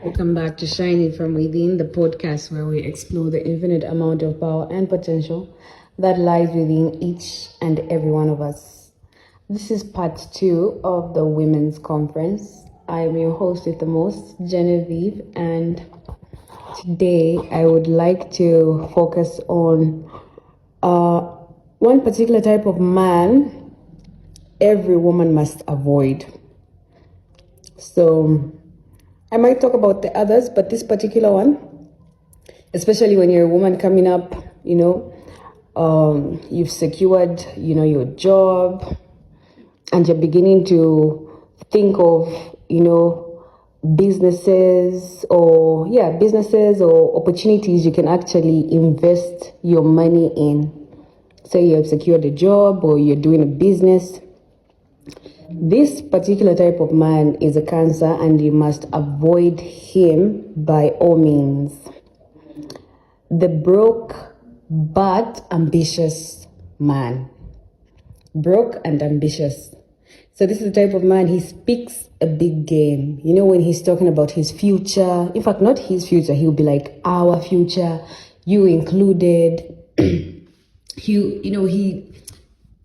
Welcome back to Shining from Within, the podcast where we explore the infinite amount of power and potential that lies within each and every one of us. This is part 2 of the Women's Conference. I am your host with the most, Genevieve, and today I would like to focus on one particular type of man every woman must avoid. So I might talk about the others, but this particular one, especially when you're a woman coming up, you've secured, your job, and you're beginning to think of, businesses or opportunities you can actually invest your money in. Say you have secured a job or you're doing a business. This particular type of man is a Cancer, and you must avoid him by all means. The broke but ambitious man. Broke and ambitious. So this is the type of man, he speaks a big game. When he's talking about his future, in fact, not his future, he'll be like, our future, you included.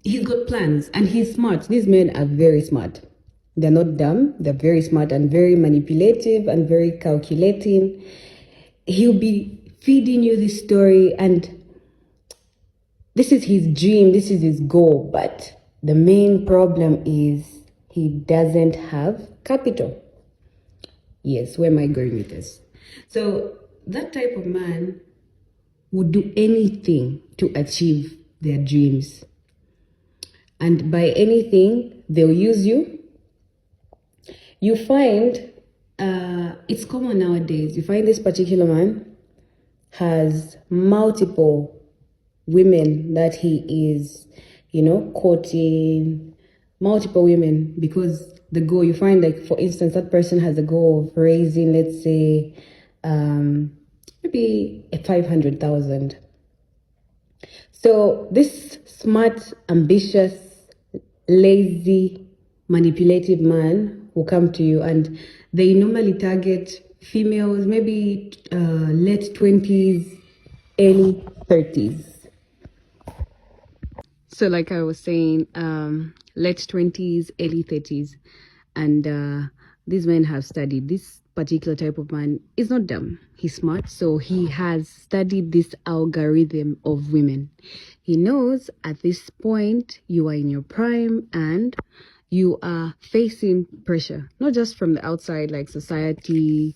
He's got plans and he's smart. These men are very smart. They're not dumb. They're very smart and very manipulative and very calculating. He'll be feeding you this story, and this is his dream. This is his goal. But the main problem is he doesn't have capital. Yes, where am I going with this? So that type of man would do anything to achieve their dreams. And by anything, they'll use you. You find, it's common nowadays, you find this particular man has multiple women that he is, courting, multiple women, because the goal, you find, like, for instance, that person has a goal of raising, let's say, maybe 500,000. So this smart, ambitious, lazy, manipulative man will come to you, and they normally target females, maybe late 20s, early 30s. So like I was saying, late 20s, early 30s. And these men have studied. This particular type of man is not dumb. He's smart. So he has studied this algorithm of women. He knows at this point you are in your prime and you are facing pressure, not just from the outside, like society,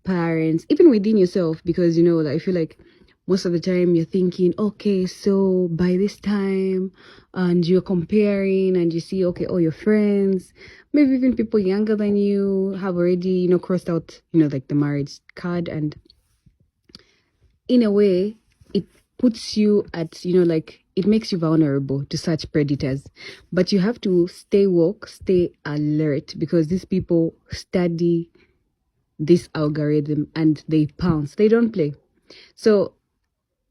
parents, even within yourself, because I feel like most of the time you're thinking, okay, so by this time, and you're comparing and you see, okay, all your friends, maybe even people younger than you have already, crossed out, like the marriage card. And in a way, it puts you at, it makes you vulnerable to such predators. But you have to stay woke, stay alert, because these people study this algorithm and they pounce. They don't play. So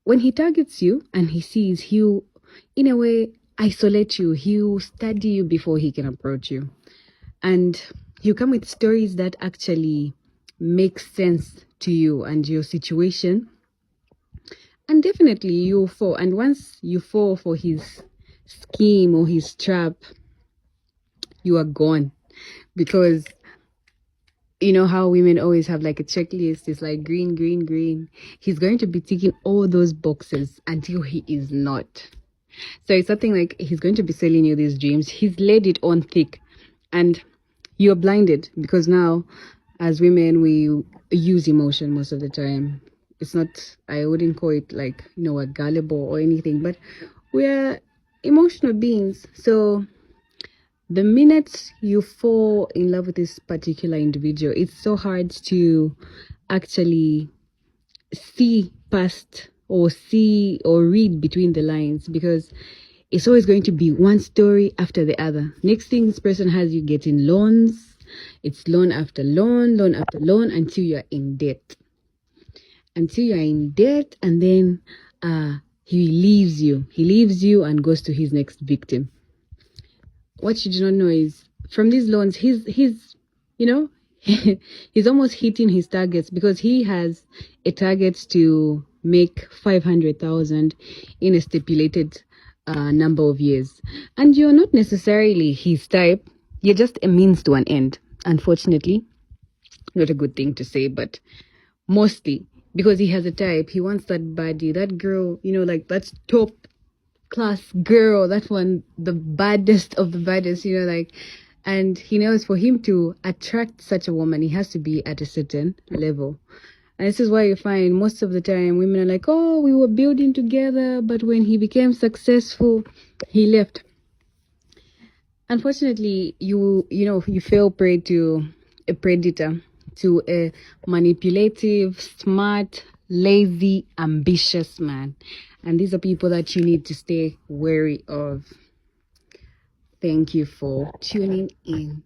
when he targets you and he sees, he'll, in a way, isolate you. He'll study you before he can approach you. And he'll come with stories that actually make sense to you and your situation. And definitely you'll fall. And once you fall for his scheme or his trap, you are gone. Because how women always have like a checklist. It's like green, green, green. He's going to be ticking all those boxes until he is not. So it's something like he's going to be selling you these dreams. He's laid it on thick and you're blinded, because now as women, we use emotion most of the time. It's not, I wouldn't call it like, we're gullible or anything, but we're emotional beings. So the minute you fall in love with this particular individual, it's so hard to actually see past or see or read between the lines, because it's always going to be one story after the other. Next thing, this person has you getting loans. It's loan after loan, loan after loan, until you're in debt. Until you're in debt, and then he leaves you. He leaves you and goes to his next victim. What you do not know is, from these loans, he's he's almost hitting his targets, because he has a target to make 500,000 in a stipulated number of years. And you're not necessarily his type, you're just a means to an end. Unfortunately, not a good thing to say, but mostly because he has a type, he wants that body, that girl, like that's top class girl, that one, the baddest of the baddest, like. And he knows for him to attract such a woman, he has to be at a certain level. And this is why you find most of the time women are like, oh, we were building together, but when he became successful, he left. Unfortunately, you fell prey to a predator, to a manipulative, smart, lazy, ambitious man. And these are people that you need to stay wary of. Thank you for tuning in.